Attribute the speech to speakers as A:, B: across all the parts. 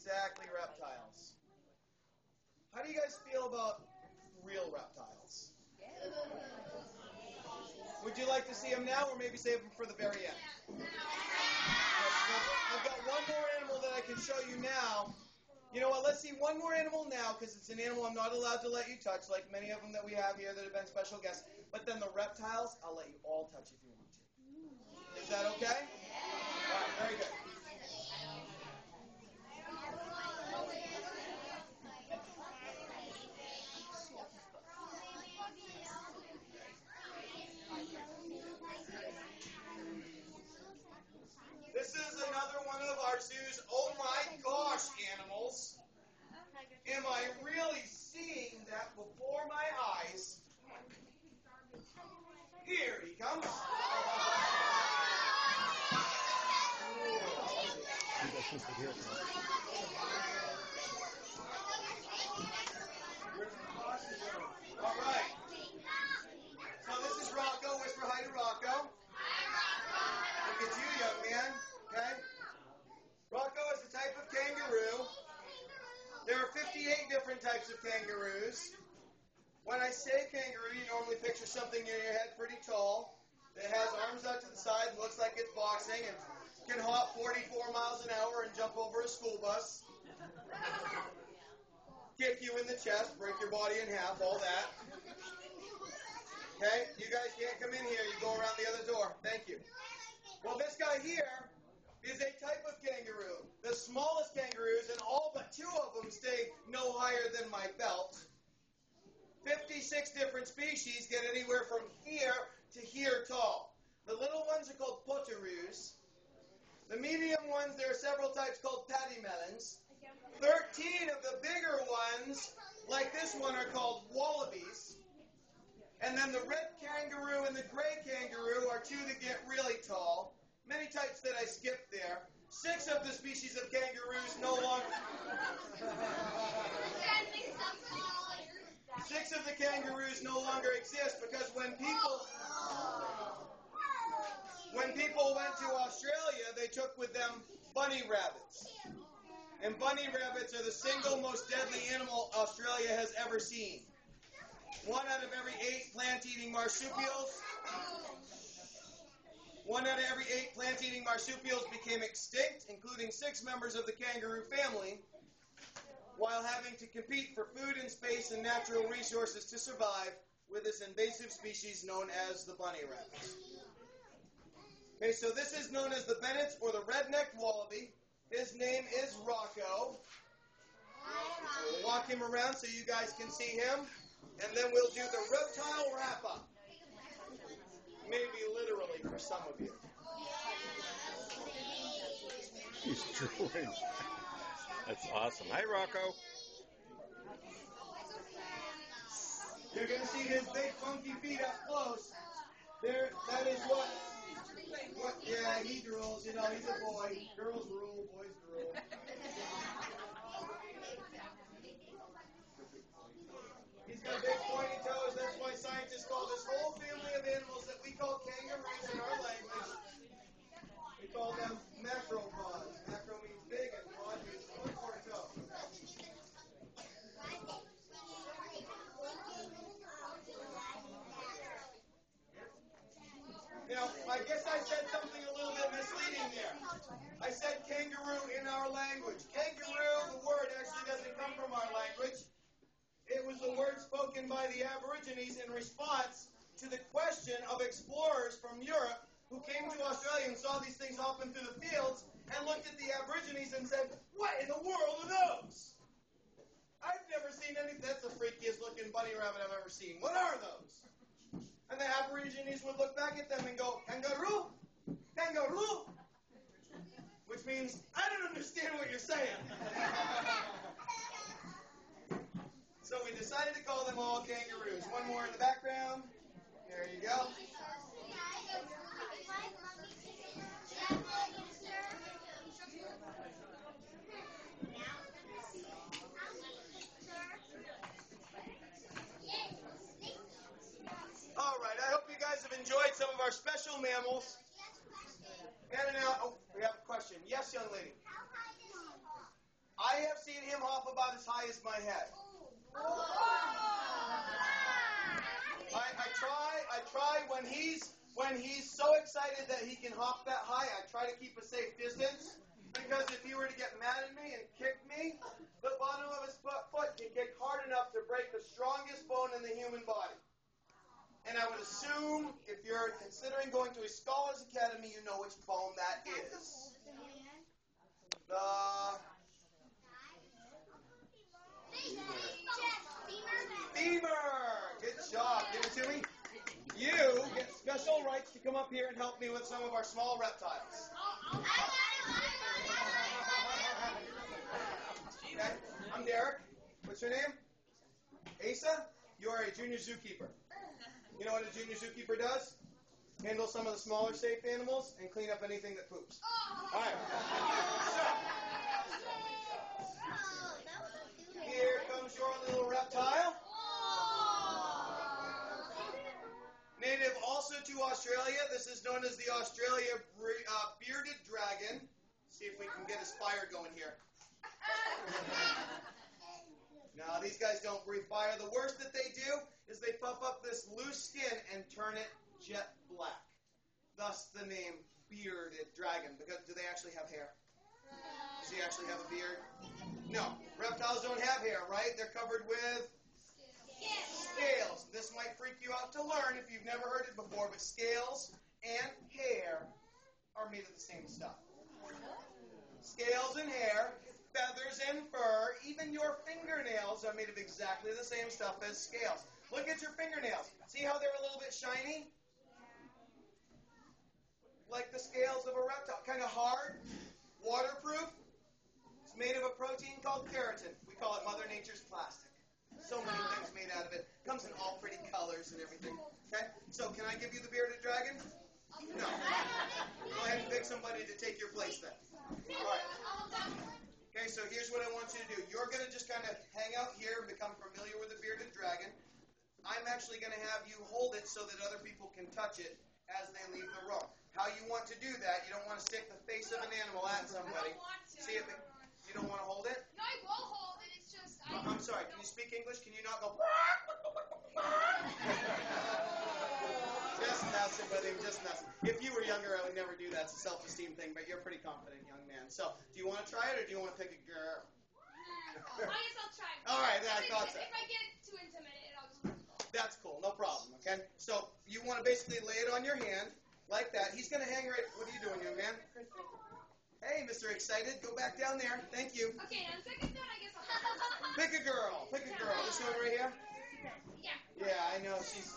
A: exactly reptiles. How do you guys feel about real reptiles? Would you like to see them now or maybe save them for the very end? I've got one more animal that I can show you now. You know what, let's see one more animal now because it's an animal I'm not allowed to let you touch, like many of them that we have here that have been special guests. But then the reptiles, I'll let you all touch if you want to. Is that okay? All right, very good. This is another one of our zoo's oh my gosh animals. Am I really seeing that before my eyes? Here he comes. All right. So this is Rocco. Whisper hi to Rocco. Look at you, young man. Okay? Rocco is a type of kangaroo. There are 58 different types of kangaroos. When I say kangaroo, you normally picture something near your head pretty tall that has arms out to the side and looks like it's boxing and can hop 44 miles an hour and jump over a school bus, kick you in the chest, break your body in half, all that. Okay? You guys can't come in here. You go around the other door. Thank you. Well, this guy here is a type of kangaroo. The smallest kangaroos, and all but 2 of them stay no higher than my belt. 56 different species get anywhere from here to here tall. The little ones are called potaroos. The medium ones, there are several types called pattymellons. 13 of the bigger ones, like this one, are called wallabies. And then the red kangaroo and the gray kangaroo are 2 that get really tall. Many types that I skipped there. 6 of the species of kangaroos no longer... 6 of the kangaroos no longer exist because when people went to Australia, they took with them bunny rabbits. And bunny rabbits are the single most deadly animal Australia has ever seen. 1 out of every 8 plant-eating marsupials. 1 out of every 8 plant-eating marsupials became extinct, including 6 members of the kangaroo family, while having to compete for food and space and natural resources to survive with this invasive species known as the bunny rabbit. Okay, so this is known as the Bennett's or the red-necked wallaby. His name is Rocco. We'll walk him around so you guys can see him, and then we'll do the reptile wrap-up. Maybe literally for some of you.
B: He's drooling. That's awesome. Hi, Rocco.
A: You're going to see his big funky feet up close. That is what, yeah, he drools. You know, he's a boy. Girls drool, boys drool. He's got big pointy toes. That's why scientists call this whole family of animals that we call kangaroos in our language. We call them macropods. Macro means big and pod means foot or toe. Now, I guess I said something a little bit misleading there. I said kangaroo in our language. Kangaroo, the word actually doesn't come from our language. It was the word spoken by the Aborigines in response to the question of explorers from Europe who came to Australia and saw these things hopping through the fields and looked at the Aborigines and said, "What in the world are those? I've never seen anything. That's the freakiest looking bunny rabbit I've ever seen. What are those?" And the Aborigines would look back at them and go, "Kangaroo? Kangaroo?" Which means, "I don't understand what you're saying." So we decided to call them all kangaroos. One more in the background. There you go. All right, I hope you guys have enjoyed some of our special mammals. And now, oh, we have a question. Yes, young lady. I him hop about as high as my head. I try when he's so excited that he can hop that high, I try to keep a safe distance, because if he were to get mad at me and kick me, the bottom of his foot can kick hard enough to break the strongest bone in the human body. And I would assume if you're considering going to a Scholars Academy, you know which bone that is. The femur. Good job. Give it to me. You get special rights to come up here and help me with some of our small reptiles. Okay. I'm Derek. What's your name? Asa? You are a junior zookeeper. You know what a junior zookeeper does? Handle some of the smaller safe animals and clean up anything that poops. All right. So, here comes your little reptile. Native also to Australia. This is known as the Australia bearded dragon. See if we can get his fire going here. No, these guys don't breathe fire. The worst that they do is they puff up this loose skin and turn it jet black. Thus the name bearded dragon. Because do they actually have hair? Does he actually have a beard? No. Reptiles don't have hair, right? They're covered with scales. This might freak you out to learn if you've never heard it before, but scales and hair are made of the same stuff. Scales and hair, feathers and fur, even your fingernails are made of exactly the same stuff as scales. Look at your fingernails. See how they're a little bit shiny? Like the scales of a reptile. Kind of hard, waterproof. It's made of a protein called keratin. We call it Mother Nature's plastic. So many things made out of it. Comes in all pretty colors and everything. Okay? So can I give you the bearded dragon? No. Go ahead and pick somebody to take your place then. All right. Okay, so here's what I want you to do. You're going to just kind of hang out here and become familiar with the bearded dragon. I'm actually going to have you hold it so that other people can touch it as they leave the room. How you want to do that, you don't want to stick the face of an animal at somebody. See if it, you don't want to hold it?
C: No, I will hold it. It's just...
A: I'm sorry, can you speak English? Can you not go... Just messing with him, just messing. If you were younger, I would never do that. It's a self-esteem thing, but you're a pretty confident young man. So, do you want to try it, or do you want to pick a girl?
C: I guess I'll try.
A: All right, I thought so.
C: If I get too intimidated, I'll just...
A: That's cool, no problem, okay? So, you want to basically lay it on your hand, like that. He's going to hang right... What are you doing, young man? Hey, Mr. Excited, go back down there. Thank you.
C: Okay, on second thought, I guess I'll...
A: Pick a girl. Pick a girl. This one right here?
C: Yeah.
A: Yeah, I know. She's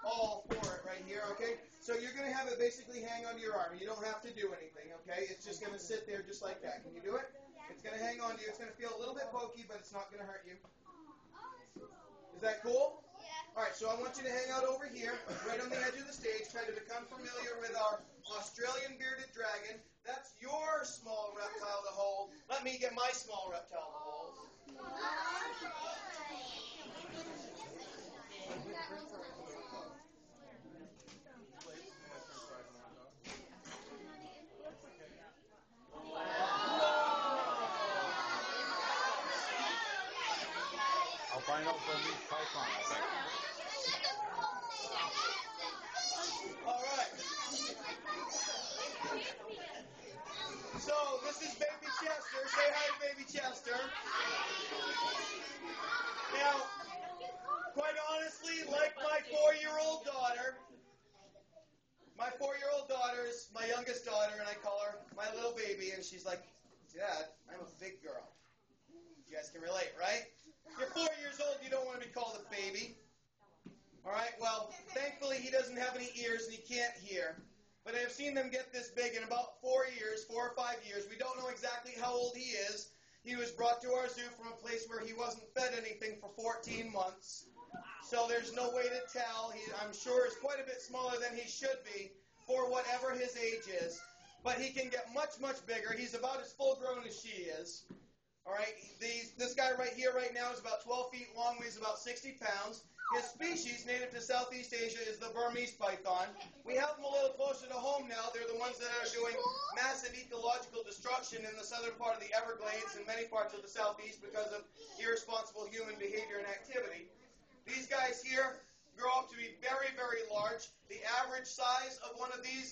A: all for it right here, okay? So you're going to have it basically hang onto your arm. You don't have to do anything, okay? It's just going to sit there just like that. Can you do it? It's going to hang on to you. It's going to feel a little bit pokey, but it's not going to hurt you. Is that cool?
C: Yeah.
A: All right, so I want you to hang out over here, right on the edge of the stage, try to become familiar with our Australian bearded dragon. That's your small reptile to hold. Let me get my small reptile to hold.
B: I'll find out from these python.
A: All right. So this is Baby Chester. Say hi to Baby Chester. Now, quite honestly, like my 4-year-old daughter, my 4-year-old daughter is my youngest daughter, and I call her my little baby, and she's like, Dad, I'm a big girl. You guys can relate, right? You're 4 years old, you don't want to be called a baby. All right, well, thankfully he doesn't have any ears and he can't hear. But I've seen them get this big in about 4 years, 4 or 5 years. We don't know exactly how old he is. He was brought to our zoo from a place where he wasn't fed anything for 14 months. So there's no way to tell. I'm sure is quite a bit smaller than he should be for whatever his age is. But he can get much, much bigger. He's about as full grown as she is. All right, this guy right here right now is about 12 feet long, weighs about 60 pounds. His species, native to Southeast Asia, is the Burmese python. We have them a little closer to home now. They're the ones that are doing massive ecological destruction in the southern part of the Everglades and many parts of the southeast because of irresponsible human behavior and activity. These guys here grow up to be very, very large. The average size of one of these